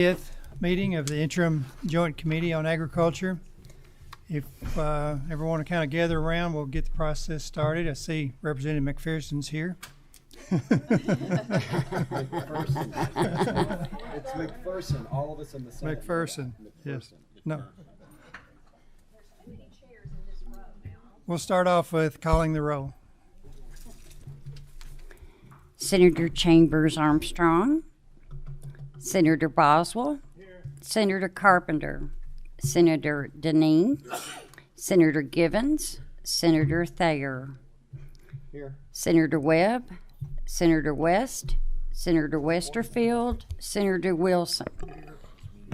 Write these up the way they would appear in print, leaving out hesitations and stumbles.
Fifth meeting of the Interim Joint Committee on Agriculture. If everyone to kind of gather around, we'll get the process started. I see Representative McPherson's here. It's McPherson, all of us in the Senate. McPherson, yes. No. We'll start off with calling the roll. Senator Chambers Armstrong, Senator Boswell, here. Senator Carpenter, Senator Deneen, Senator Givens, Senator Thayer, here. Senator Webb, Senator West, Senator Westerfield, Senator Wilson,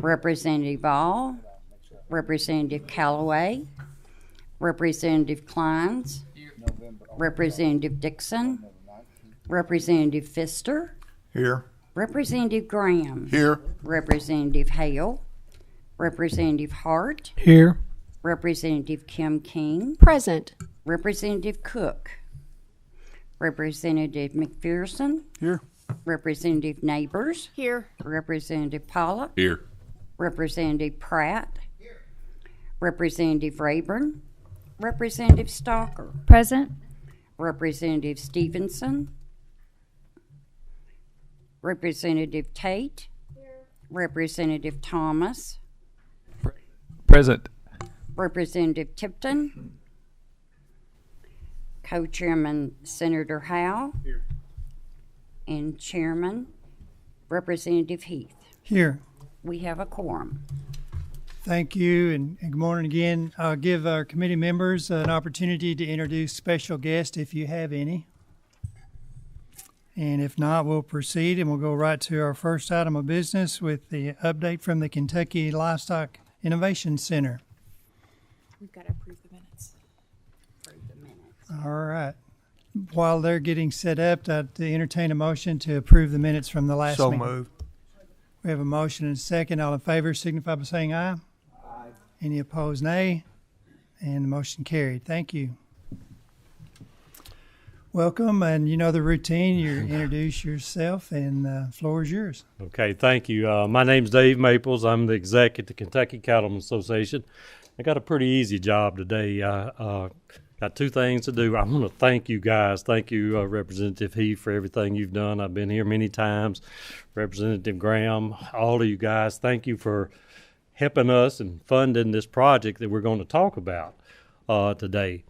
Representative Ball, Representative Callaway, Representative Kleins, Representative Dixon, Representative Pfister, here. Representative Graham, Here. Representative Hale, Representative Hart, here. Representative Kim King, Present. Representative Cook, Representative McPherson, Here. Representative Neighbors, Here. Representative Pollock, Here. Representative Pratt, Representative Rayburn, Representative Stalker, Present. Representative Stevenson, Representative Tate, Representative Thomas, Present. Representative Tipton, Co-Chairman Senator Howe, and Chairman Representative Heath. Here. We have a quorum. Thank you, and good morning again. I'll give our committee members an opportunity to introduce special guests if you have any. And if not, we'll proceed and we'll go right to our first item of business with the update from the Kentucky Livestock Innovation Center. We've got to approve the minutes. All right. While they're getting set up, to entertain a motion to approve the minutes from the last meeting. So moved. We have a motion and a second. All in favor signify by saying aye. Aye. Any opposed, nay. And the motion carried. Thank you. Welcome, and you know the routine. You introduce yourself, and the floor is yours. Okay, thank you. My name's Dave Maples. I'm the exec at the Kentucky Cattlemen's Association. I got a pretty easy job today. Got two things to do. I want to thank you guys. Thank you, Representative Heath, for everything you've done. I've been here many times. Representative Graham, all of you guys, thank you for helping us and funding this project that we're going to talk about today.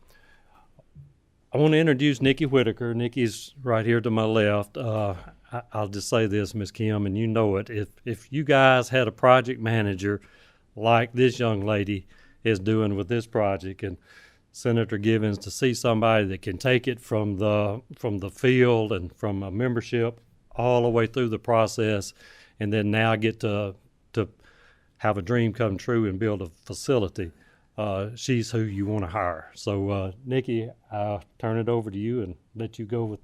I want to introduce Nikki Whitaker. Nikki's right here to my left. I'll just say this, Ms. Kim, and you know it. If you guys had a project manager like this young lady is doing with this project, and Senator Givens, to see somebody that can take it from the field and from a membership all the way through the process, and then now get to have a dream come true and build a facility. She's who you want to hire. So, Nikki, I'll turn it over to you and let you go with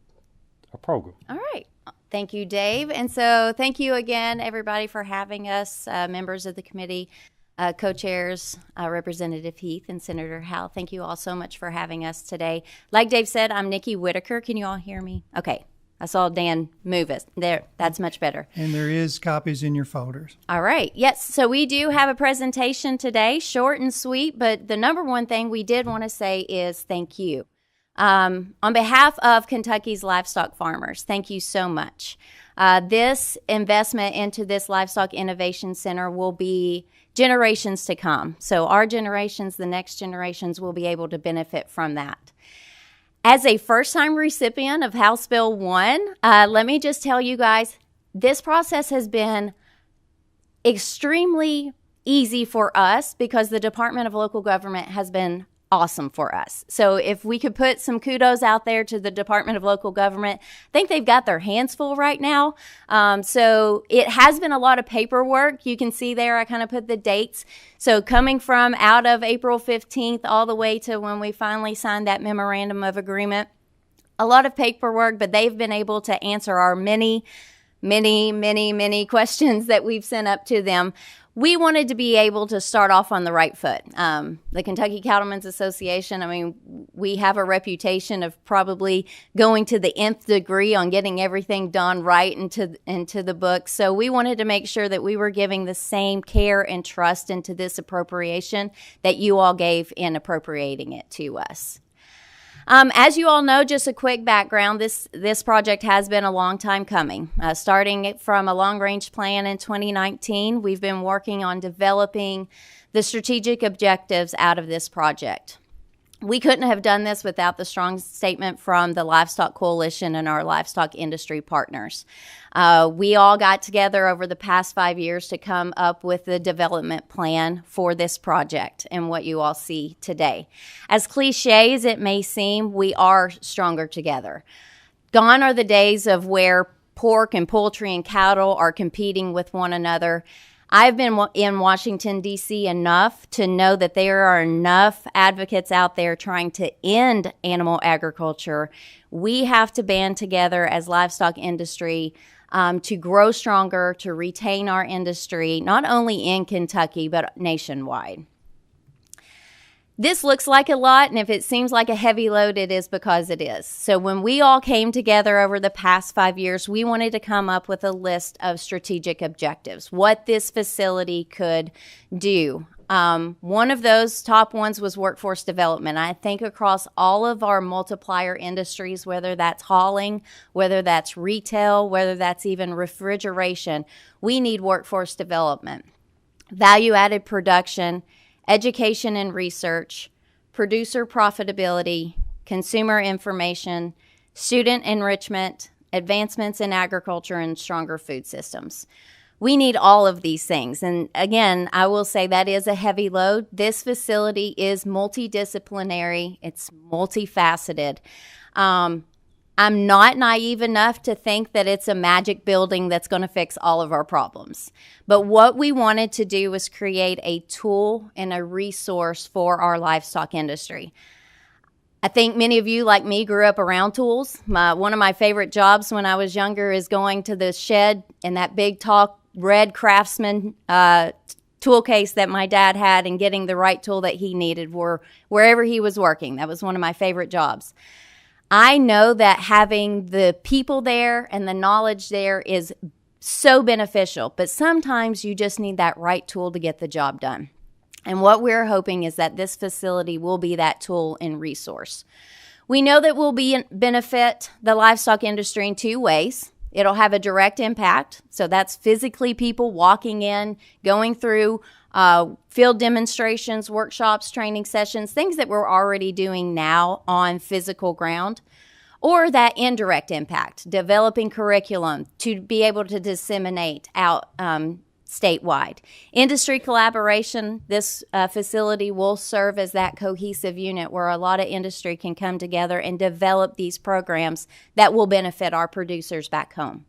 our program. All right. Thank you, Dave. And so thank you again, everybody, for having us, members of the committee, co-chairs, Representative Heath and Senator Howe. Thank you all so much for having us today. Like Dave said, I'm Nikki Whitaker. Can you all hear me? Okay. I saw Dan move it. There, that's much better. And there is copies in your folders. All right. Yes, so we do have a presentation today, short and sweet, but the number one thing we did want to say is thank you. On behalf of Kentucky's livestock farmers, thank you so much. This investment into this Livestock Innovation Center will be generations to come. So our generations, the next generations, will be able to benefit from that. As a first-time recipient of House Bill 1, let me just tell you guys, this process has been extremely easy for us because the Department of Local Government has been awesome for us. So if we could put some kudos out there to the Department of Local Government, I think they've got their hands full right now. So it has been a lot of paperwork. You can see there, I kind of put the dates. So coming from out of April 15th all the way to when we finally signed that memorandum of agreement, a lot of paperwork, but they've been able to answer our many questions that we've sent up to them. we wanted to be able to start off on the right foot. The Kentucky Cattlemen's Association, I mean, we have a reputation of probably going to the nth degree on getting everything done right into the book. So we wanted to make sure that we were giving the same care and trust into this appropriation that you all gave in appropriating it to us. As you all know, just a quick background, this project has been a long time coming. Starting from a long-range plan in 2019, we've been working on developing the strategic objectives out of this project. We couldn't have done this without the strong statement from the Livestock Coalition and our livestock industry partners. We all got together over the past 5 years to come up with the development plan for this project and what you all see today. As cliche as it may seem, we are stronger together. Gone are the days of where pork and poultry and cattle are competing with one another. I've been in Washington, D.C. enough to know that there are enough advocates out there trying to end animal agriculture. We have to band together as livestock industry to grow stronger, to retain our industry, not only in Kentucky, but nationwide. This looks like a lot, and if it seems like a heavy load, it is because it is. So when we all came together over the past 5 years, we wanted to come up with a list of strategic objectives, what this facility could do. One of those top ones was workforce development. I think across all of our multiplier industries, whether that's hauling, whether that's retail, whether that's even refrigeration, we need workforce development. Value-added production, education and research, producer profitability, consumer information, student enrichment, advancements in agriculture, and stronger food systems. We need all of these things. And again, I will say that is a heavy load. This facility is multidisciplinary. It's multifaceted. I'm not naive enough to think that it's a magic building that's going to fix all of our problems. But what we wanted to do was create a tool and a resource for our livestock industry. I think many of you, like me, grew up around tools. One of my favorite jobs when I was younger is going to the shed and that big, tall, red Craftsman tool case that my dad had and getting the right tool that he needed wherever he was working. That was one of my favorite jobs. I know that having the people there and the knowledge there is so beneficial, but sometimes you just need that right tool to get the job done. And what we're hoping is that this facility will be that tool and resource. We know that we'll benefit the livestock industry in two ways. It'll have a direct impact, so that's physically people walking in, going through field demonstrations, workshops, training sessions, things that we're already doing now on physical ground, or that indirect impact, developing curriculum to be able to disseminate out statewide. Industry collaboration, this facility will serve as that cohesive unit where a lot of industry can come together and develop these programs that will benefit our producers back home.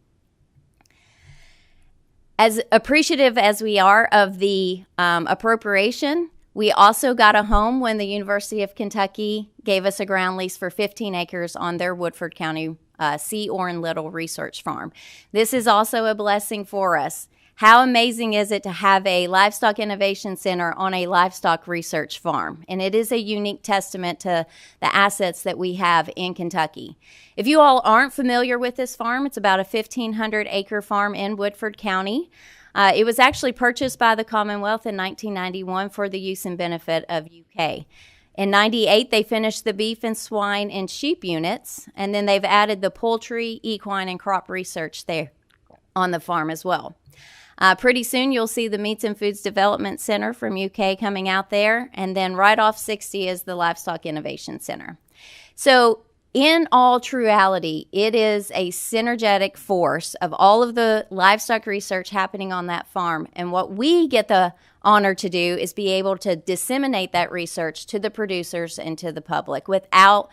As appreciative as we are of the appropriation, we also got a home when the University of Kentucky gave us a ground lease for 15 acres on their Woodford County C. Orrin Little Research Farm. This is also a blessing for us. How amazing is it to have a livestock innovation center on a livestock research farm? And it is a unique testament to the assets that we have in Kentucky. If you all aren't familiar with this farm, it's about a 1,500-acre farm in Woodford County. It was actually purchased by the Commonwealth in 1991 for the use and benefit of UK. In 98, they finished the beef and swine and sheep units, and then they've added the poultry, equine, and crop research there on the farm as well. Pretty soon you'll see the Meats and Foods Development Center from UK coming out there, and then right off 60 is the Livestock Innovation Center. So in all truality, it is a synergetic force of all of the livestock research happening on that farm, and what we get the honor to do is be able to disseminate that research to the producers and to the public without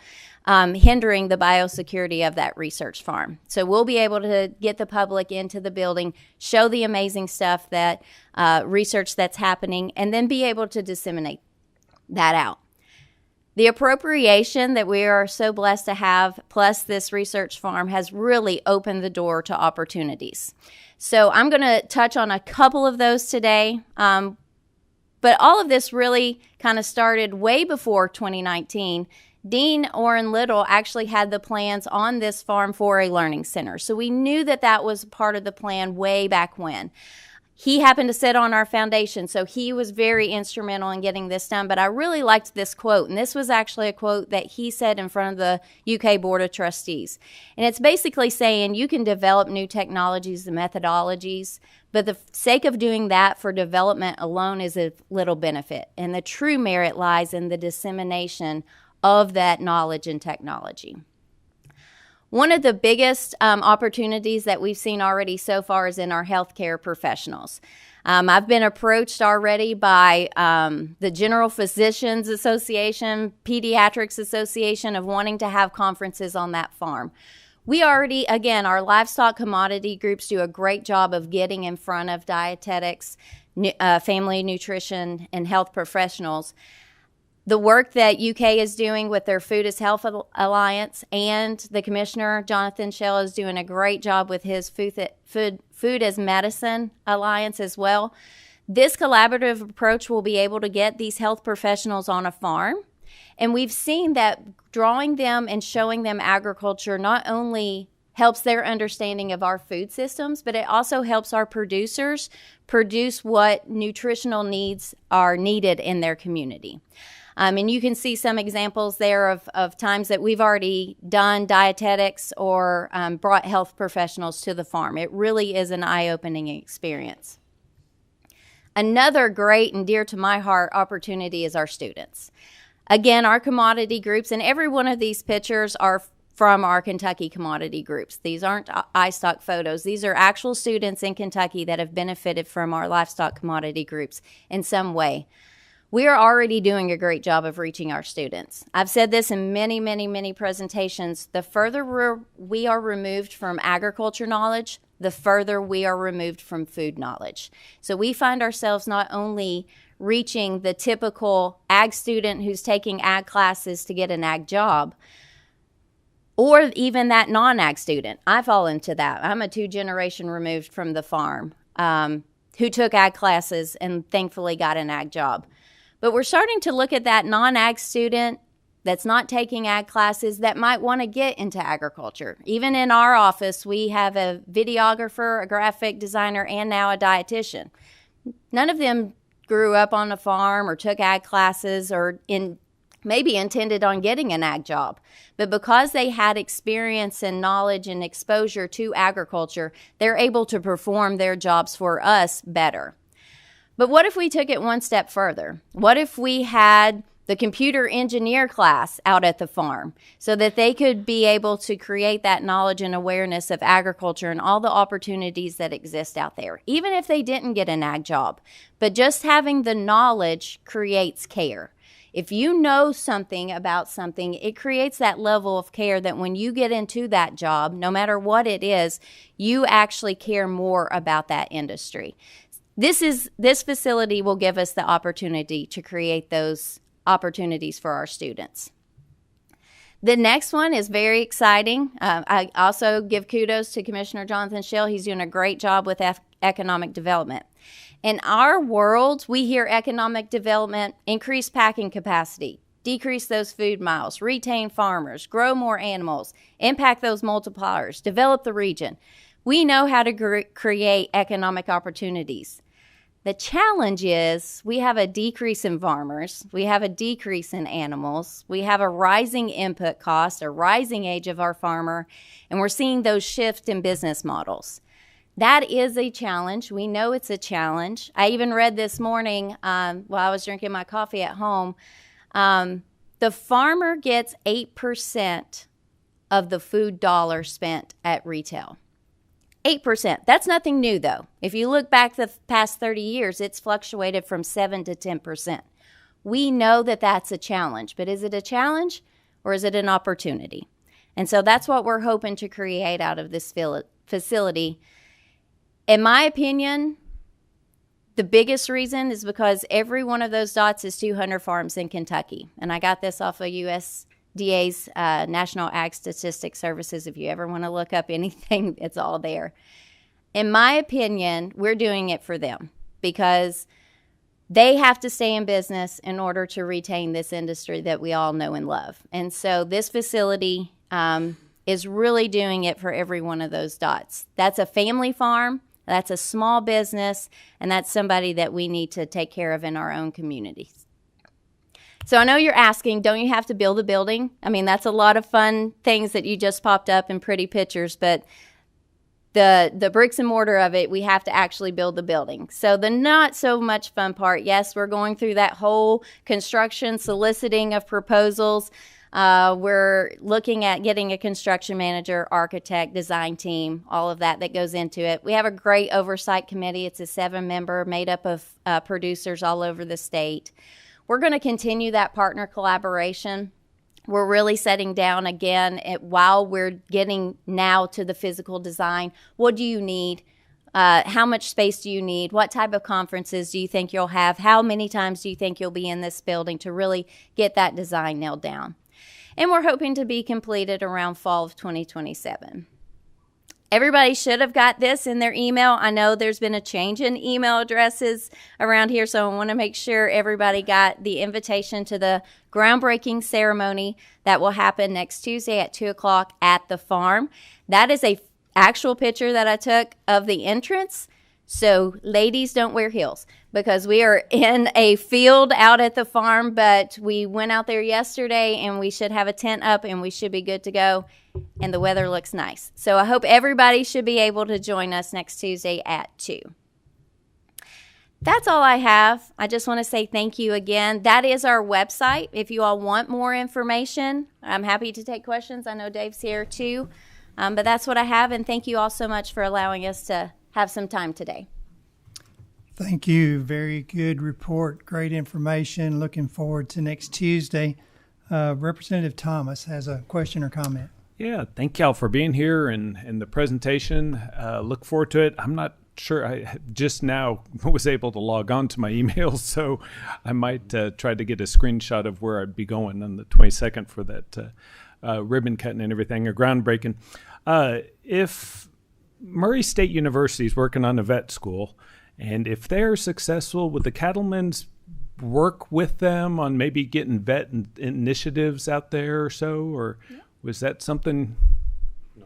hindering the biosecurity of that research farm. So we'll be able to get the public into the building, show the amazing stuff that research that's happening, and then be able to disseminate that out. The appropriation that we are so blessed to have, plus this research farm, has really opened the door to opportunities. So I'm going to touch on a couple of those today. But all of this really kind of started way before 2019. Dean Orrin Little actually had the plans on this farm for a learning center. So we knew that that was part of the plan way back when. He happened to sit on our foundation, so he was very instrumental in getting this done. But I really liked this quote, and this was actually a quote that he said in front of the UK Board of Trustees. And it's basically saying you can develop new technologies and methodologies, but the sake of doing that for development alone is of little benefit. And the true merit lies in the dissemination of that knowledge and technology. One of the biggest opportunities that we've seen already so far is in our healthcare professionals. I've been approached already by the General Physicians Association, Pediatrics Association of wanting to have conferences on that farm. We already, again, our livestock commodity groups do a great job of getting in front of dietetics, family nutrition, and health professionals. The work that UK is doing with their Food is Health Alliance, and the Commissioner, Jonathan Schell, is doing a great job with his Food as Medicine Alliance as well. This collaborative approach will be able to get these health professionals on a farm. And we've seen that drawing them and showing them agriculture not only helps their understanding of our food systems, but it also helps our producers produce what nutritional needs are needed in their community. And you can see some examples there of times that we've already done dietetics or brought health professionals to the farm. It really is an eye-opening experience. Another great and dear to my heart opportunity is our students. Again, our commodity groups, and every one of these pictures are from our Kentucky commodity groups. These aren't iStock photos. These are actual students in Kentucky that have benefited from our livestock commodity groups in some way. We are already doing a great job of reaching our students. I've said this in many, many, many presentations. The further we are removed from agriculture knowledge, the further we are removed from food knowledge. So we find ourselves not only reaching the typical ag student who's taking ag classes to get an ag job, or even that non-ag student. I fall into that. I'm a 2-generation removed from the farm who took ag classes and thankfully got an ag job. But we're starting to look at that non-ag student that's not taking ag classes that might want to get into agriculture. Even in our office, we have a videographer, a graphic designer, and now a dietitian. None of them grew up on a farm or took ag classes or maybe intended on getting an ag job. But because they had experience and knowledge and exposure to agriculture, they're able to perform their jobs for us better. But what if we took it one step further? What if we had the computer engineer class out at the farm so that they could be able to create that knowledge and awareness of agriculture and all the opportunities that exist out there, even if they didn't get an ag job? But just having the knowledge creates care. If you know something about something, it creates that level of care that when you get into that job, no matter what it is, you actually care more about that industry. This facility will give us the opportunity to create those opportunities for our students. The next one is very exciting. I also give kudos to Commissioner Jonathan Schell. He's doing a great job with economic development. In our world, we hear economic development, increase packing capacity, decrease those food miles, retain farmers, grow more animals, impact those multipliers, develop the region. We know how to create economic opportunities. The challenge is we have a decrease in farmers, we have a decrease in animals, we have a rising input cost, a rising age of our farmer, and we're seeing those shift in business models. That is a challenge. We know it's a challenge. I even read this morning while I was drinking my coffee at home, the farmer gets 8% of the food dollar spent at retail. 8%. That's nothing new, though. If you look back the past 30 years, it's fluctuated from 7 to 10%. We know that that's a challenge, but is it a challenge or is it an opportunity? And so that's what we're hoping to create out of this facility. In my opinion, the biggest reason is because every one of those dots is 200 farms in Kentucky. And I got this off of USDA's National Ag Statistics Services. If you ever want to look up anything, it's all there. in my opinion, we're doing it for them because they have to stay in business in order to retain this industry that we all know and love. And so this facility is really doing it for every one of those dots. That's a family farm, that's a small business, and that's somebody that we need to take care of in our own communities. So I know you're asking, don't you have to build a building? I mean, that's a lot of fun things that you just popped up in pretty pictures, but the bricks and mortar of it, we have to actually build the building. So the not so much fun part, yes, we're going through that whole construction soliciting of proposals. We're looking at getting a construction manager, architect, design team, all of that goes into it. We have a great oversight committee. It's a 7-member made up of producers all over the state. We're going to continue that partner collaboration. We're really setting down again while we're getting now to the physical design. What do you need? How much space do you need? What type of conferences do you think you'll have? How many times do you think you'll be in this building to really get that design nailed down? And we're hoping to be completed around fall of 2027. Everybody should have got this in their email. I know there's been a change in email addresses around here, so I want to make sure everybody got the invitation to the groundbreaking ceremony that will happen next Tuesday at 2 o'clock at the farm. That is a actual picture that I took of the entrance. So ladies, don't wear heels because we are in a field out at the farm, but we went out there yesterday and we should have a tent up and we should be good to go. And the weather looks nice. So I hope everybody should be able to join us next Tuesday at 2. That's all I have. I just want to say thank you again. That is our website. If you all want more information, I'm happy to take questions. I know Dave's here too. But that's what I have. And thank you all so much for allowing us to have some time today. Thank you. Very good report. Great information. Looking forward to next Tuesday. Representative Thomas has a question or comment. Yeah, thank y'all for being here and the presentation. Look forward to it. I'm not sure. I just now was able to log on to my email, so I might try to get a screenshot of where I'd be going on the 22nd for that ribbon cutting and everything, or groundbreaking. If Murray State University is working on a vet school, and if they're successful, would the cattlemen's work with them on maybe getting vet initiatives out there or so, or was that something? No,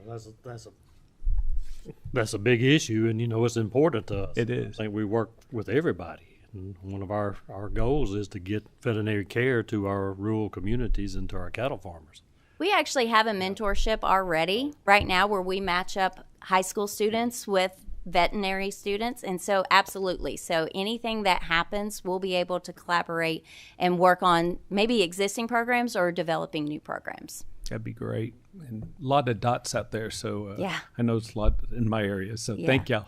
that's a big issue, and it's important to us. It is. I think we work with everybody, and one of our goals is to get veterinary care to our rural communities and to our cattle farmers. We actually have a mentorship already right now where we match up high school students with veterinary students, and so absolutely. So anything that happens, we'll be able to collaborate and work on maybe existing programs or developing new programs. That'd be great. And a lot of dots out there, so yeah. I know it's a lot in my area, so Yeah. Thank y'all.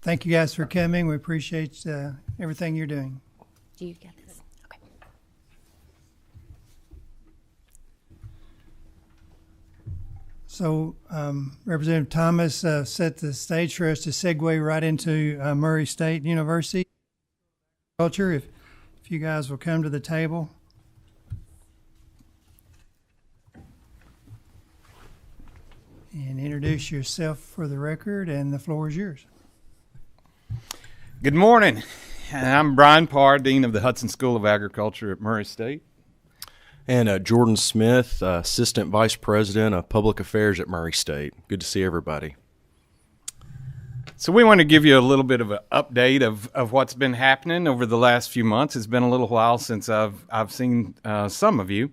Thank you guys for coming. We appreciate everything you're doing. Do you get this? Okay. So Representative Thomas set the stage for us to segue right into Murray State University culture. If you guys will come to the table. And introduce yourself for the record, and the floor is yours. Good morning. I'm Brian Parr, Dean of the Hudson School of Agriculture at Murray State. And Jordan Smith, Assistant Vice President of Public Affairs at Murray State. Good to see everybody. So we want to give you a little bit of an update of what's been happening over the last few months. It's been a little while since I've seen some of you.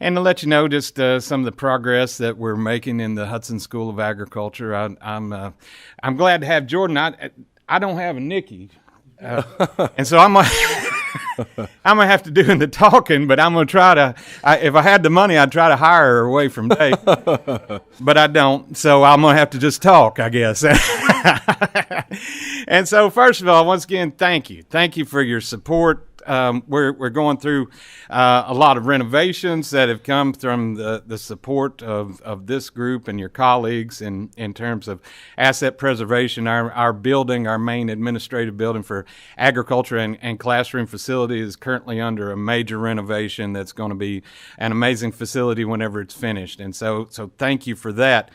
And to let you know just some of the progress that we're making in the Hudson School of Agriculture. I'm glad to have Jordan. I don't have a Nikki, and so I'm gonna have to do the talking. But I'm gonna try to. If I had the money, I'd try to hire her away from Dave, but I don't. So I'm gonna have to just talk, I guess. And so, first of all, once again, thank you for your support. we're going through a lot of renovations that have come from the support of this group and your colleagues in terms of asset preservation. Our building, our main administrative building for agriculture and classroom facility is currently under a major renovation that's going to be an amazing facility whenever it's finished. And so thank you for that.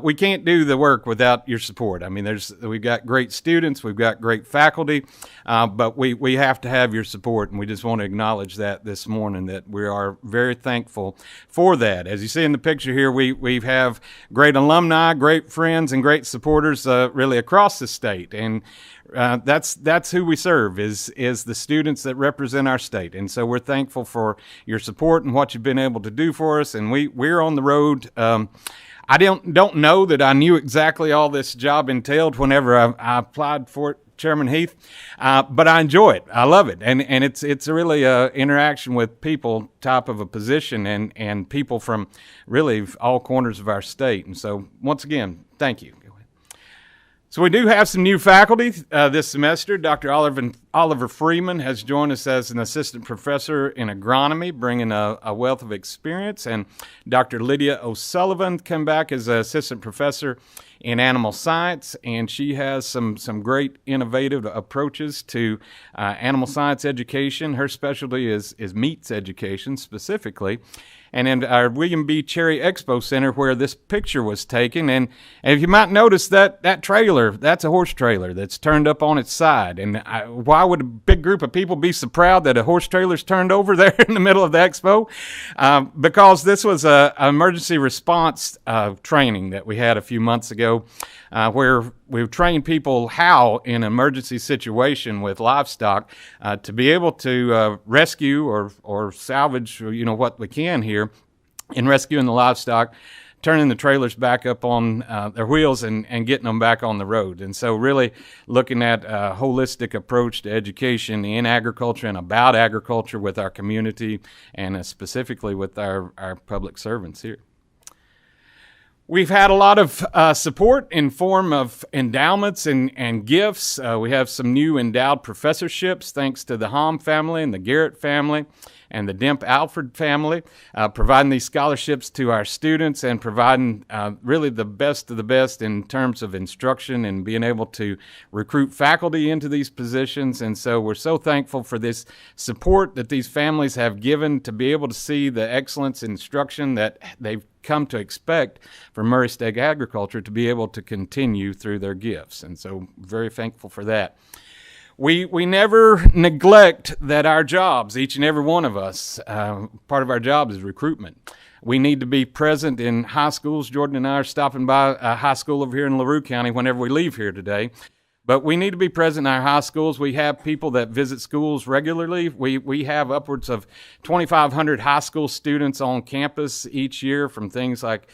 We can't do the work without your support. I mean, we've got great students, we've got great faculty, but we have to have your support, and we just want to acknowledge that this morning, that we are very thankful for that. As you see in the picture here, we have great alumni, great friends, and great supporters really across the state, and that's who we serve, is the students that represent our state. And so we're thankful for your support and what you've been able to do for us, and we're on the road. I don't know that I knew exactly all this job entailed whenever I applied for it, Chairman Heath, but I enjoy it. I love it, and it's really interaction with people type of a position, and people from really all corners of our state. And so once again, thank you. So we do have some new faculty this semester. Dr. Oliver Freeman has joined us as an assistant professor in agronomy, bringing a wealth of experience. And Dr. Lydia O'Sullivan came back as an assistant professor in animal science, and she has some great innovative approaches to animal science education. Her specialty is meats education specifically. And in our William B. Cherry Expo Center, where this picture was taken, and if you might notice that trailer, that's a horse trailer that's turned up on its side. And why would a big group of people be so proud that a horse trailer's turned over there in the middle of the expo? Because this was an emergency response training that we had a few months ago, where we trained people how, in an emergency situation with livestock, to be able to rescue or salvage, what we can here in rescuing the livestock, turning the trailers back up on their wheels and getting them back on the road. And so really looking at a holistic approach to education in agriculture and about agriculture with our community, and specifically with our public servants here. We've had a lot of support in form of endowments and gifts. We have some new endowed professorships thanks to the Hom family and the Garrett family and the Demp Alford family, providing these scholarships to our students and providing really the best of the best in terms of instruction and being able to recruit faculty into these positions. And so we're so thankful for this support that these families have given to be able to see the excellence in instruction that they've come to expect from Murray State Agriculture to be able to continue through their gifts. And so very thankful for that. We never neglect that our jobs, each and every one of us, part of our job is recruitment. We need to be present in high schools. Jordan and I are stopping by a high school over here in LaRue County whenever we leave here today. But we need to be present in our high schools. We have people that visit schools regularly. We have upwards of 2,500 high school students on campus each year, from things like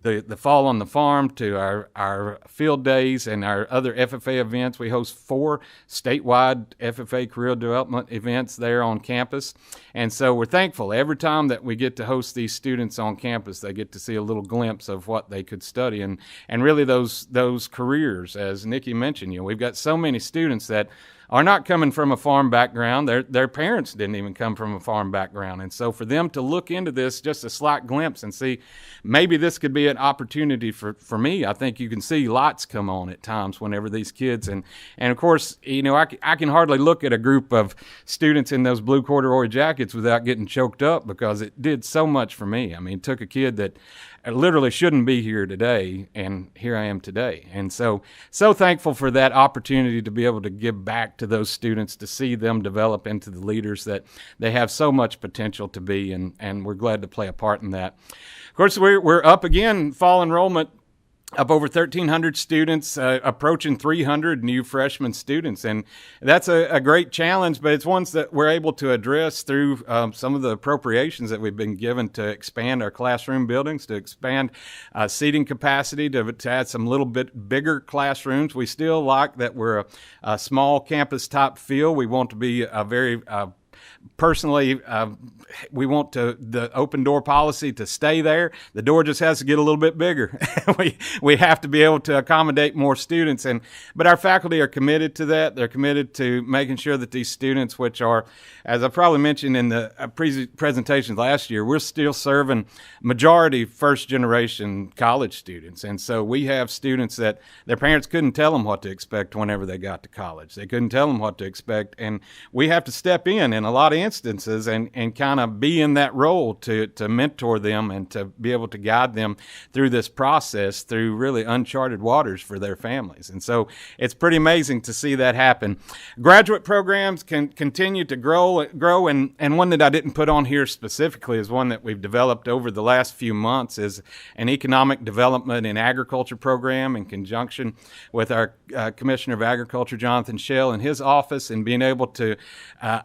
the Fall on the Farm to our field days and our other FFA events. We host 4 statewide FFA career development events there on campus. And so we're thankful every time that we get to host these students on campus. They get to see a little glimpse of what they could study and really those careers, as Nikki mentioned. We've got so many students that are not coming from a farm background. Their parents didn't even come from a farm background. And so for them to look into this, just a slight glimpse, and see maybe this could be an opportunity for me, I think you can see lights come on at times whenever these kids, and of course, I can hardly look at a group of students in those blue corduroy jackets without getting choked up, because it did so much for me. I mean, it took a kid that literally shouldn't be here today, and here I am today. And so thankful for that opportunity to be able to give back to those students, to see them develop into the leaders that they have so much potential to be, and we're glad to play a part in that. Of course, we're up again, fall enrollment, up over 1,300 students, approaching 300 new freshman students. And that's a great challenge, but it's ones that we're able to address through some of the appropriations that we've been given to expand our classroom buildings, to expand seating capacity, to add some little bit bigger classrooms. We still like that we're a small campus type feel. We want to be a very personally, we want the open door policy to stay there. The door just has to get a little bit bigger. we have to be able to accommodate more students, but our faculty are committed to that. They're committed to making sure that these students, which are, as I probably mentioned in the presentations last year, we're still serving majority first generation college students, and so we have students that their parents couldn't tell them what to expect whenever they got to college. They couldn't tell them what to expect, and we have to step in a lot of instances and kind of be in that role to mentor them and to be able to guide them through this process, through really uncharted waters for their families. And so it's pretty amazing to see that happen. Graduate programs can continue to grow, and one that I didn't put on here specifically is one that we've developed over the last few months, is an economic development in agriculture program in conjunction with our Commissioner of Agriculture, Jonathan Shell, and his office, and being able to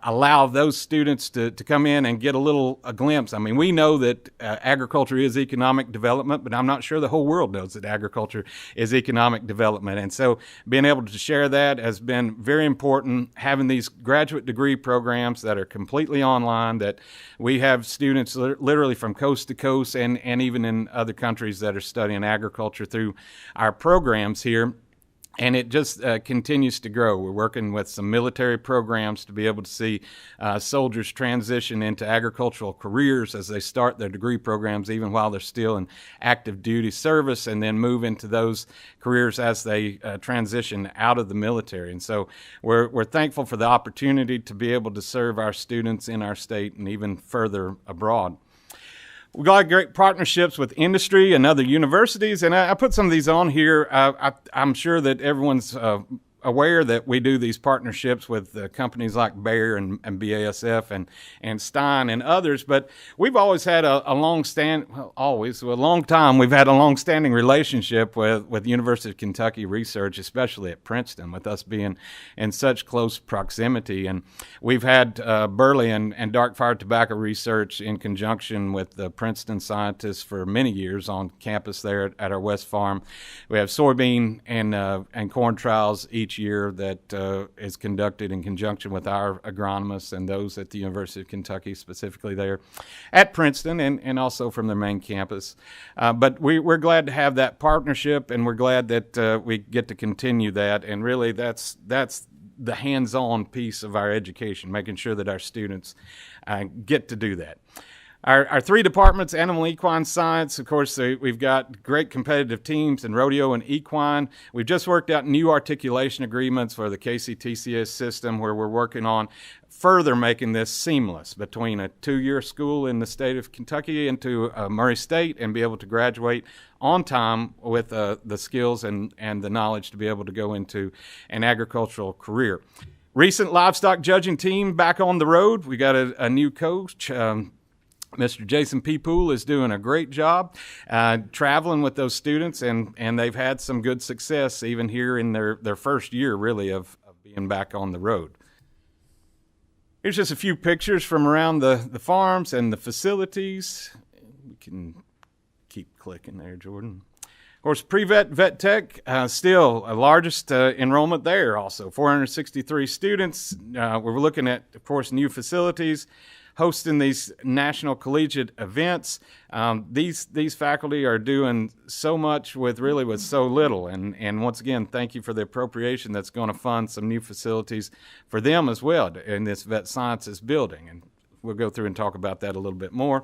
allow those students to come in and get a glimpse. I mean, we know that agriculture is economic development, but I'm not sure the whole world knows that agriculture is economic development. And so being able to share that has been very important. Having these graduate degree programs that are completely online, that we have students literally from coast to coast and even in other countries that are studying agriculture through our programs here. And it just continues to grow. We're working with some military programs to be able to see soldiers transition into agricultural careers as they start their degree programs, even while they're still in active duty service, and then move into those careers as they transition out of the military. And so we're thankful for the opportunity to be able to serve our students in our state and even further abroad. We've got great partnerships with industry and other universities, and I put some of these on here. I'm sure that everyone's aware that we do these partnerships with companies like Bayer and BASF and Stein and others, but we've always had a long time, we've had a long-standing relationship with University of Kentucky Research, especially at Princeton, with us being in such close proximity. And we've had Burley and dark fired tobacco research in conjunction with the Princeton scientists for many years on campus there at our West Farm. We have soybean and corn trials each year that is conducted in conjunction with our agronomists and those at the University of Kentucky, specifically there at Princeton and also from their main campus. But we're glad to have that partnership, and we're glad that we get to continue that. And really that's the hands-on piece of our education, making sure that our students get to do that. Our three departments, animal and equine science, of course, we've got great competitive teams in rodeo and equine. We've just worked out new articulation agreements for the KCTCS system, where we're working on further making this seamless between a 2-year school in the state of Kentucky into Murray State, and be able to graduate on time with the skills and the knowledge to be able to go into an agricultural career. Recent livestock judging team back on the road. We got a new coach. Mr. Jason P. Poole is doing a great job traveling with those students, and they've had some good success even here in their first year, really, of being back on the road. Here's just a few pictures from around the farms and the facilities. We can keep clicking there, Jordan. Of course, pre-vet, vet tech, still a largest enrollment there also, 463 students. We're looking at, of course, new facilities, hosting these national collegiate events. These faculty are doing so much with so little. And once again, thank you for the appropriation that's going to fund some new facilities for them as well in this vet sciences building. And we'll go through and talk about that a little bit more.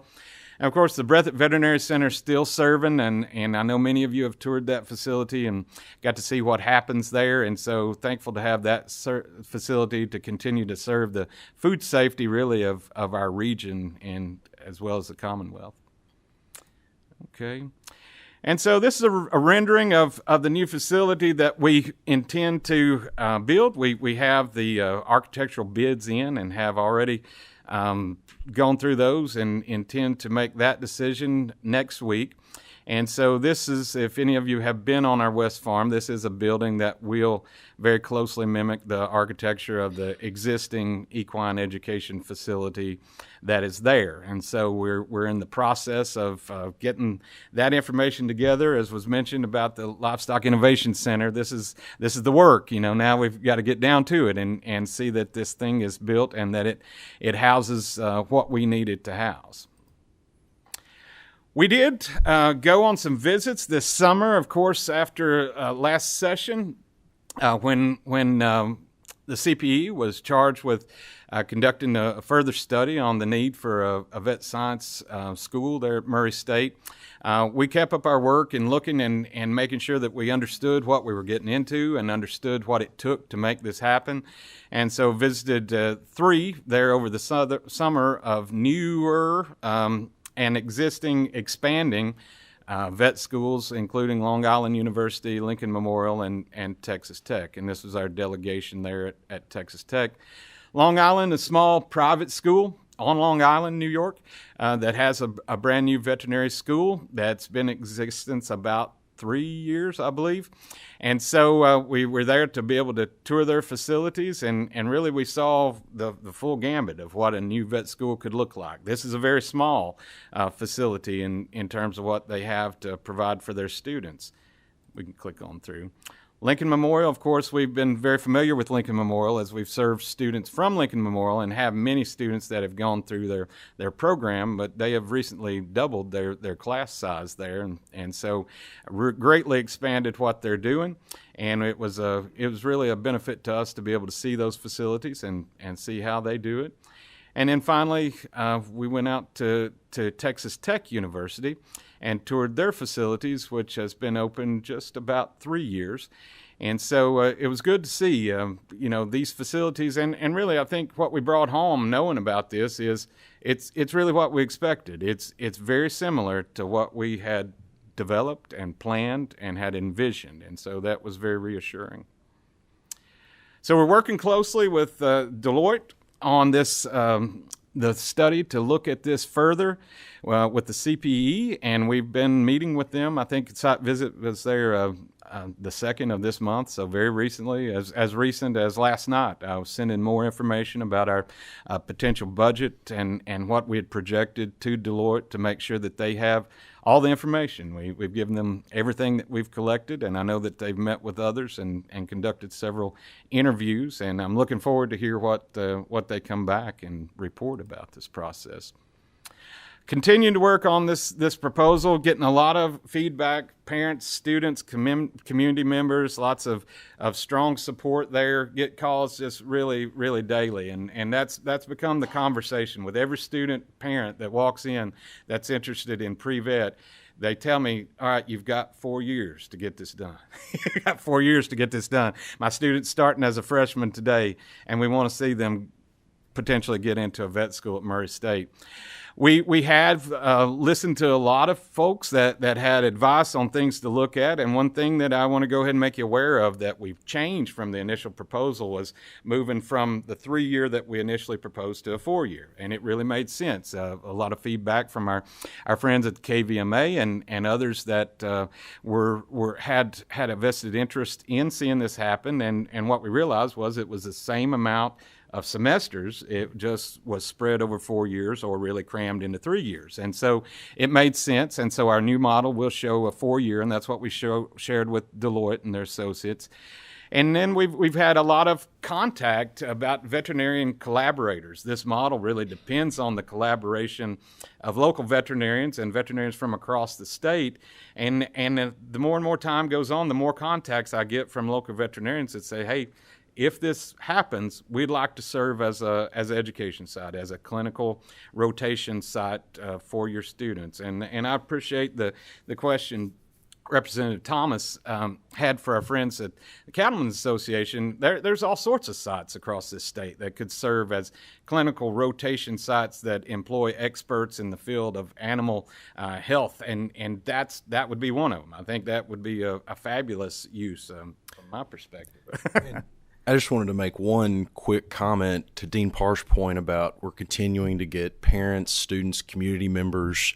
And of course, the Breathitt Veterinary Center is still serving, and I know many of you have toured that facility and got to see what happens there, and so thankful to have that facility to continue to serve the food safety, really, of our region and as well as the Commonwealth. Okay. And so this is a rendering of the new facility that we intend to build. We have the architectural bids in and have already gone through those and intend to make that decision next week. And so this is, if any of you have been on our West Farm, this is a building that will very closely mimic the architecture of the existing equine education facility that is there. And so we're in the process of getting that information together. As was mentioned about the Livestock Innovation Center, this is the work. Now we've got to get down to it and see that this thing is built and that it houses what we need it to house. We did go on some visits this summer, of course, after last session when the CPE was charged with conducting a further study on the need for a vet science school there at Murray State. We kept up our work in looking and making sure that we understood what we were getting into and understood what it took to make this happen. And so visited 3 there over the summer of newer and existing expanding vet schools, including Long Island University, Lincoln Memorial, and Texas Tech. And this was our delegation there at Texas Tech. Long Island, a small private school on Long Island, New York, that has a brand new veterinary school that's been in existence about 3 years, I believe. And so we were there to be able to tour their facilities, and really we saw the full gambit of what a new vet school could look like. This is a very small facility in terms of what they have to provide for their students. We can click on through. Lincoln Memorial, of course, we've been very familiar with Lincoln Memorial as we've served students from Lincoln Memorial and have many students that have gone through their program, but they have recently doubled their class size there, and so greatly expanded what they're doing. And it was really a benefit to us to be able to see those facilities and see how they do it. And then finally, we went out to Texas Tech University and toured their facilities, which has been open just about 3 years. And so it was good to see, these facilities. And really, I think what we brought home knowing about this is it's really what we expected. It's very similar to what we had developed and planned and had envisioned. And so that was very reassuring. So we're working closely with Deloitte on this the study to look at this further with the CPE, and we've been meeting with them. I think site visit was there the 2nd of this month, so very recently, as recent as last night. I was sending more information about our potential budget and what we had projected to Deloitte to make sure that they have all the information. We've given them everything that we've collected, and I know that they've met with others and conducted several interviews, and I'm looking forward to hear what they come back and report about this process. Continuing to work on this proposal, getting a lot of feedback, parents, students, community members, lots of strong support there. Get calls just really, really daily, and that's become the conversation with every student, parent that walks in that's interested in pre-vet. They tell me, all right, you've got 4 years to get this done. You've got 4 years to get this done. My student's starting as a freshman today, and we want to see them potentially get into a vet school at Murray State. We have listened to a lot of folks that had advice on things to look at, and one thing that I want to go ahead and make you aware of that we've changed from the initial proposal was moving from the 3-year that we initially proposed to a 4-year, and it really made sense. A lot of feedback from our friends at the KVMA and others that had a vested interest in seeing this happen, and what we realized was it was the same amount of semesters. It just was spread over 4 years or really crammed into 3 years. And so it made sense. And so our new model will show a 4-year, and that's what we shared with Deloitte and their associates. And then we've had a lot of contact about veterinarian collaborators. This model really depends on the collaboration of local veterinarians and veterinarians from across the state. And the more and more time goes on, the more contacts I get from local veterinarians that say, hey, if this happens, we'd like to serve as an education site, as a clinical rotation site for your students. And I appreciate the question Representative Thomas had for our friends at the Cattlemen's Association. There's all sorts of sites across this state that could serve as clinical rotation sites that employ experts in the field of animal health, and that would be one of them. I think that would be a fabulous use from my perspective. I just wanted to make one quick comment to Dean Parr's point about we're continuing to get parents, students, community members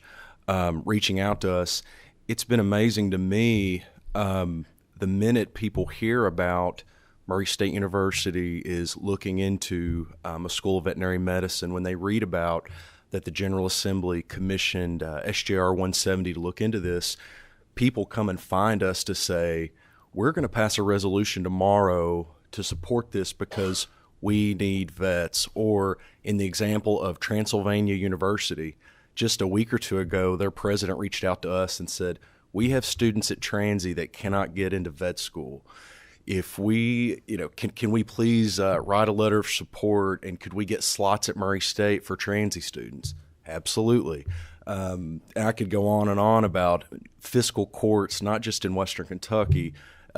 reaching out to us. it's been amazing to me the minute people hear about Murray State University is looking into a school of veterinary medicine, when they read about that the General Assembly commissioned SJR 170 to look into this, people come and find us to say, we're going to pass a resolution tomorrow to support this because we need vets. Or in the example of Transylvania University, just a week or two ago, their president reached out to us and said, we have students at Transy that cannot get into vet school. If we, can we please write a letter of support, and could we get slots at Murray State for Transy students? Absolutely. I could go on and on about fiscal courts, not just in Western Kentucky,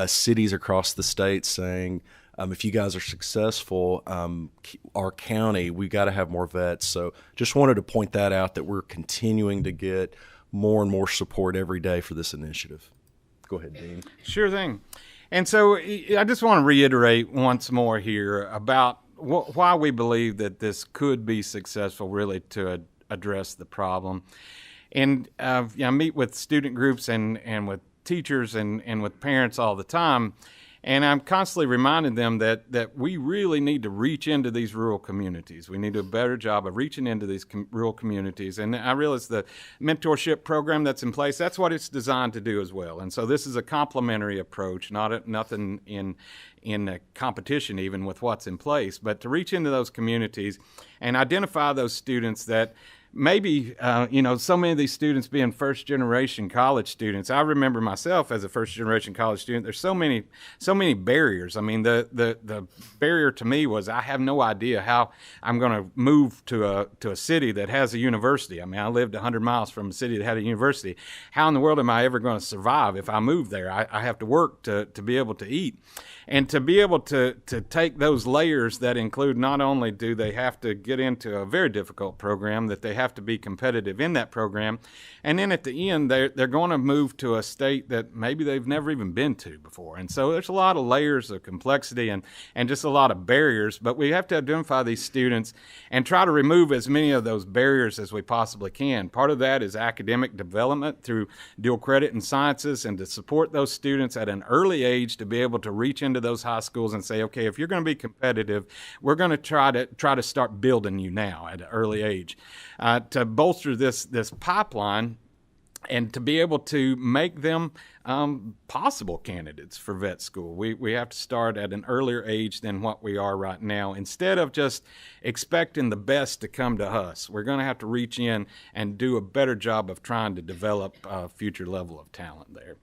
cities across the state saying, if you guys are successful, our county, we got to have more vets. So just wanted to point that out, that we're continuing to get more and more support every day for this initiative. Go ahead, Dean. Sure thing. And so I just want to reiterate once more here about why we believe that this could be successful, really, to address the problem. And I meet with student groups and with teachers and with parents all the time, and I'm constantly reminding them that we really need to reach into these rural communities. We need to do a better job of reaching into these rural communities. And I realize the mentorship program that's in place, that's what it's designed to do as well. And so this is a complementary approach, nothing in a competition even with what's in place, but to reach into those communities and identify those students that maybe, so many of these students being first-generation college students. I remember myself as a first-generation college student. There's so many barriers. I mean, the barrier to me was I have no idea how I'm going to move to a city that has a university. I mean, I lived 100 miles from a city that had a university. How in the world am I ever going to survive if I move there? I have to work to be able to eat. And to be able to take those layers that include, not only do they have to get into a very difficult program, that they have to be competitive in that program, and then at the end they're going to move to a state that maybe they've never even been to before. And so there's a lot of layers of complexity and just a lot of barriers, but we have to identify these students and try to remove as many of those barriers as we possibly can. Part of that is academic development through dual credit and sciences, and to support those students at an early age to be able to reach into those high schools and say, okay, if you're going to be competitive, we're going to try to start building you now at an early age, to bolster this pipeline and to be able to make them possible candidates for vet school. We have to start at an earlier age than what we are right now. Instead of just expecting the best to come to us, we're going to have to reach in and do a better job of trying to develop a future level of talent there.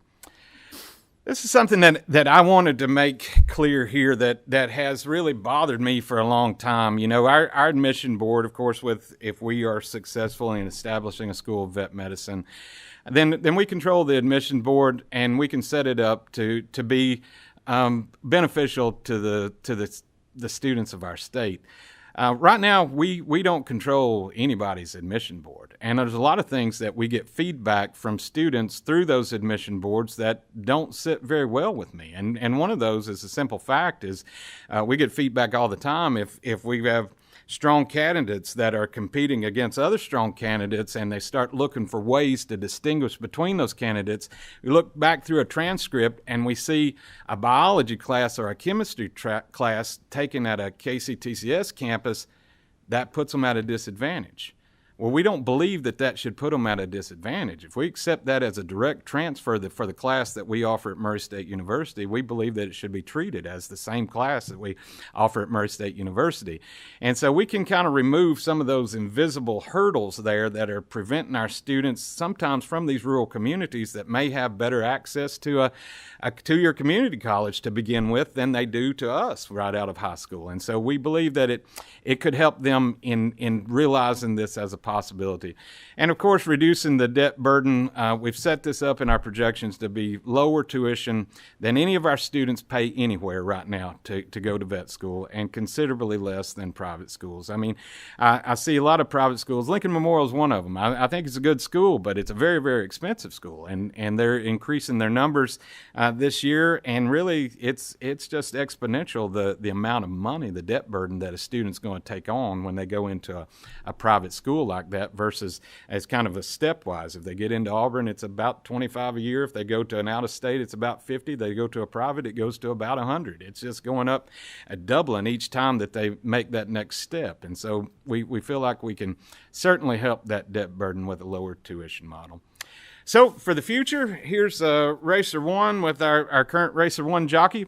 This is something that I wanted to make clear here that has really bothered me for a long time. Our admission board, of course, if we are successful in establishing a school of vet medicine, then we control the admission board, and we can set it up to be beneficial to the students of our state. Right now, we don't control anybody's admission board, and there's a lot of things that we get feedback from students through those admission boards that don't sit very well with me. And one of those is a simple fact is we get feedback all the time if we have strong candidates that are competing against other strong candidates, and they start looking for ways to distinguish between those candidates. We look back through a transcript and we see a biology class or a chemistry class taken at a KCTCS campus that puts them at a disadvantage. Well, we don't believe that should put them at a disadvantage. If we accept that as a direct transfer for the class that we offer at Murray State University, we believe that it should be treated as the same class that we offer at Murray State University. And so we can kind of remove some of those invisible hurdles there that are preventing our students sometimes from these rural communities that may have better access to a two-year community college to begin with than they do to us right out of high school. And so we believe that it could help them in realizing this as a possibility. And of course, reducing the debt burden. We've set this up in our projections to be lower tuition than any of our students pay anywhere right now to go to vet school, and considerably less than private schools. I mean, I see a lot of private schools. Lincoln Memorial is one of them. I think it's a good school, but it's a very, very expensive school, and they're increasing their numbers this year, and really it's just exponential, the amount of money, the debt burden that a student's going to take on when they go into a private school like like that versus as kind of a stepwise. If they get into Auburn, it's about 25 a year. If they go to an out-of-state, it's about 50. They go to a private, it goes to about 100. It's just going up, doubling each time that they make that next step. And so we feel like we can certainly help that debt burden with a lower tuition model. So for the future, here's Racer 1 with our current Racer 1 jockey.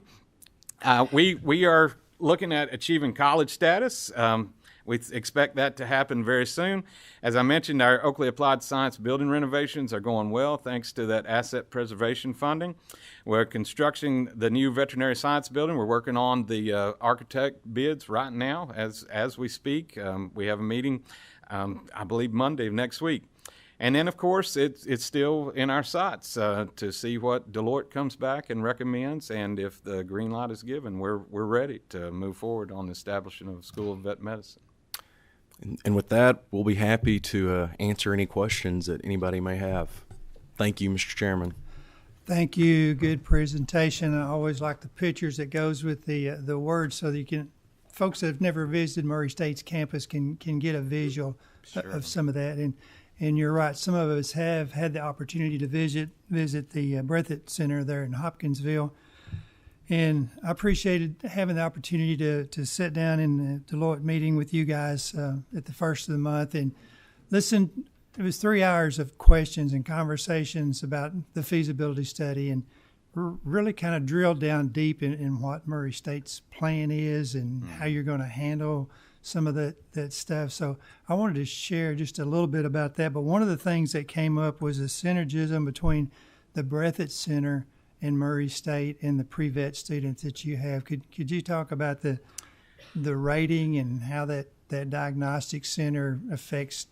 We are looking at achieving college status. We expect that to happen very soon. As I mentioned, our Oakley Applied Science building renovations are going well thanks to that asset preservation funding. We're constructing the new veterinary science building. We're working on the architect bids right now as we speak. We have a meeting, I believe, Monday of next week. And then, of course, it's still in our sights to see what Deloitte comes back and recommends, and if the green light is given, we're ready to move forward on the establishment of a School of Vet Medicine. And with that, we'll be happy to answer any questions that anybody may have. Thank you, Mr. Chairman. Thank you. Good presentation. I always like the pictures that goes with the words, so that you can, folks that have never visited Murray State's campus can get a visual of some of that. And you're right. Some of us have had the opportunity to visit the Breathitt Center there in Hopkinsville, and I appreciated having the opportunity to sit down in the Deloitte meeting with you guys at the first of the month and listen. It was 3 hours of questions and conversations about the feasibility study, and really kind of drilled down deep in what Murray State's plan is and how you're going to handle some of that stuff. So I wanted to share just a little bit about that. But one of the things that came up was a synergism between the Breathitt Center and Murray State and the pre-vet students that you have. Could you talk about the rating and how that diagnostic center affects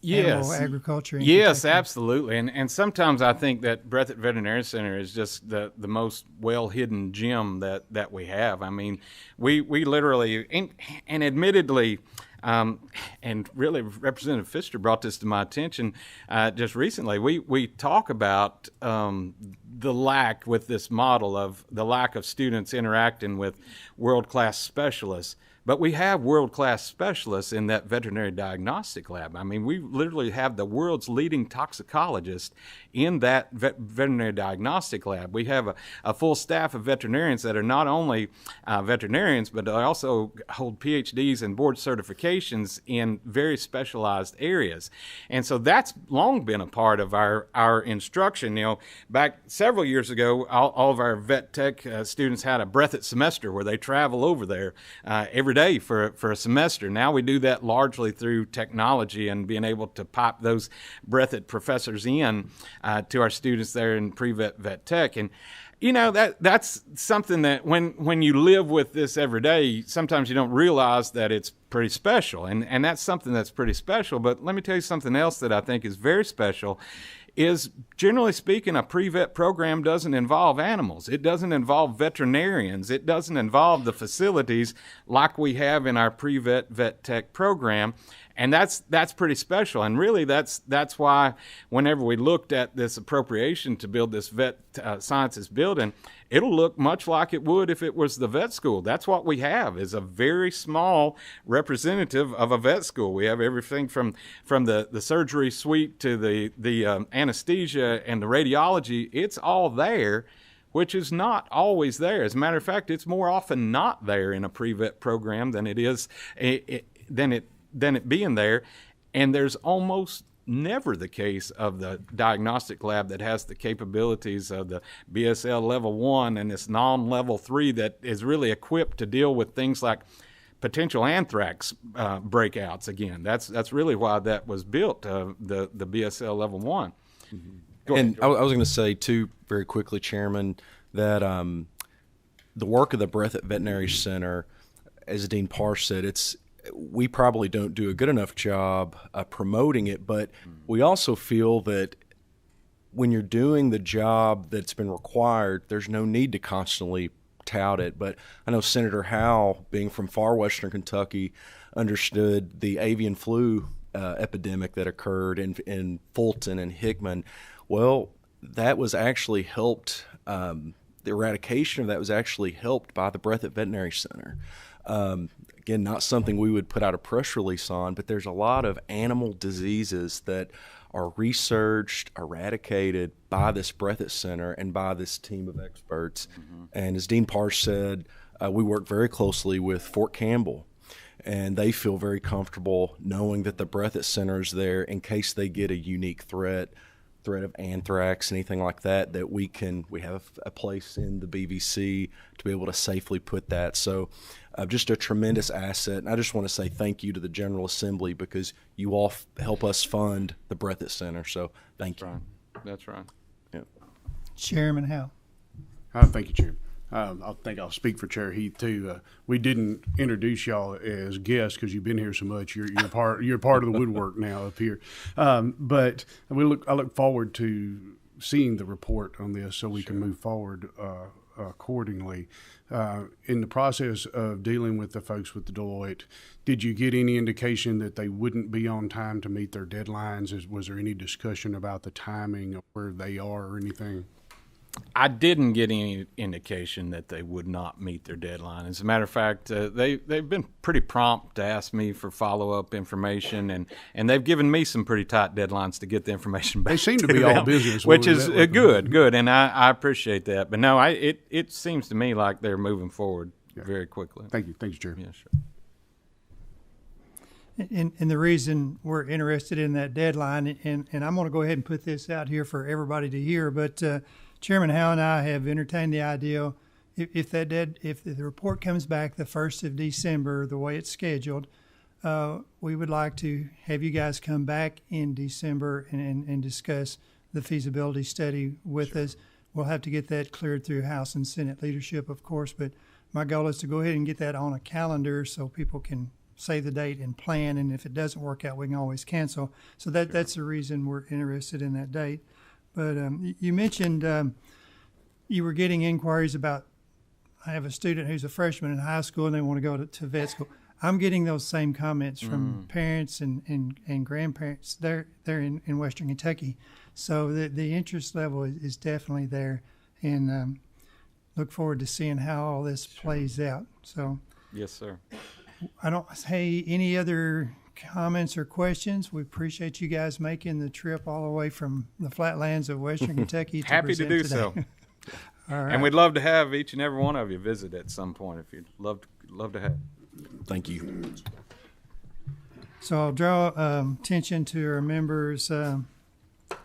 animal agriculture? Yes, Kentucky? Absolutely. And sometimes I think that Breathitt Veterinary Center is just the most well-hidden gem that we have. I mean, we literally, and admittedly, and really Representative Pfister brought this to my attention just recently, we talk about the lack with this model of the lack of students interacting with world-class specialists. But we have world-class specialists in that veterinary diagnostic lab. I mean, we literally have the world's leading toxicologist in that veterinary diagnostic lab. We have a full staff of veterinarians that are not only veterinarians, but they also hold PhDs and board certifications in very specialized areas. And so that's long been a part of our instruction. You know, back several years ago, all of our vet tech students had a Breathitt semester where they travel over there every day for a semester. Now we do that largely through technology and being able to pipe those Breathitt professors in to our students there in pre-vet vet tech. And you know, that's something that when you live with this every day, sometimes you don't realize that it's pretty special. And that's something that's pretty special. But let me tell you something else that I think is very special is, generally speaking, a pre-vet program doesn't involve animals. It doesn't involve veterinarians. It doesn't involve the facilities like we have in our pre-vet vet tech program. And that's pretty special. And really, that's why whenever we looked at this appropriation to build this vet sciences building, it'll look much like it would if it was the vet school. That's what we have, is a very small representative of a vet school. We have everything from the surgery suite to the anesthesia and the radiology. It's all there, which is not always there. As a matter of fact, it's more often not there in a pre-vet program than it is than it being there. And there's almost never the case of the diagnostic lab that has the capabilities of the BSL level 1 and this non-level 3 that is really equipped to deal with things like potential anthrax breakouts. Again, that's really why that was built, the BSL level 1. Mm-hmm. And I was going to say too, very quickly, Chairman, that the work of the Breathitt Veterinary Center, as Dean Parsh said, we probably don't do a good enough job promoting it, but we also feel that when you're doing the job that's been required, there's no need to constantly tout it. But I know Senator Howe, being from far western Kentucky, understood the avian flu epidemic that occurred in Fulton and Hickman. Well, that was actually helped, the eradication of that was actually helped by the Breathitt Veterinary Center. Again, not something we would put out a press release on, but there's a lot of animal diseases that are researched, eradicated by this Breathitt Center and by this team of experts. And as Dean Parsh said, we work very closely with Fort Campbell, and they feel very comfortable knowing that the Breathitt Center is there in case they get a unique threat of anthrax, anything like that, that we have a place in the BVC to be able to safely put that. So just a tremendous asset. And I just want to say thank you to the General Assembly because you all help us fund the Breathitt Center. So thank you. That's right. Yeah. Chairman Howe. Thank you, Chair. I think I'll speak for Chair Heath too. We didn't introduce y'all as guests because you've been here so much. You're part of the woodwork now up here. But I look forward to seeing the report on this so we can move forward accordingly. In the process of dealing with the folks with the Deloitte, did you get any indication that they wouldn't be on time to meet their deadlines? Was there any discussion about the timing of where they are or anything? I didn't get any indication that they would not meet their deadline. As a matter of fact, they've been pretty prompt to ask me for follow-up information, and they've given me some pretty tight deadlines to get the information back. They seem to to be them, all business, which is good, and I appreciate that. But no, it seems to me like they're moving forward very quickly. Thank you, Chair. Yeah, sure. And the reason we're interested in that deadline, and I'm going to go ahead and put this out here for everybody to hear, but Chairman Howe and I have entertained the idea if the report comes back the 1st of December, the way it's scheduled, we would like to have you guys come back in December and discuss the feasibility study with us. We'll have to get that cleared through House and Senate leadership, of course, but my goal is to go ahead and get that on a calendar so people can save the date and plan, and if it doesn't work out, we can always cancel. So that's the reason we're interested in that date. But you mentioned you were getting inquiries about, I have a student who's a freshman in high school and they want to go to vet school. I'm getting those same comments from parents and grandparents. They're in Western Kentucky. So the interest level is definitely there, and look forward to seeing how all this plays out. So Yes, sir. Any other comments or questions? We appreciate you guys making the trip all the way from the flatlands of Western Kentucky to Happy to present do today. so. All right. And we'd love to have each and every one of you visit at some point if you'd love to have. Thank you. So I'll draw attention to our members.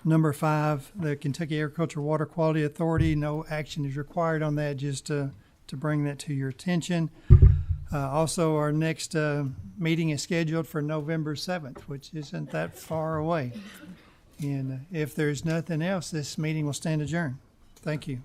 Number 5, the Kentucky Agricultural Water Quality Authority. No action is required on that, just to bring that to your attention. Also, our next meeting is scheduled for November 7th, which isn't that far away. And if there's nothing else, this meeting will stand adjourned. Thank you.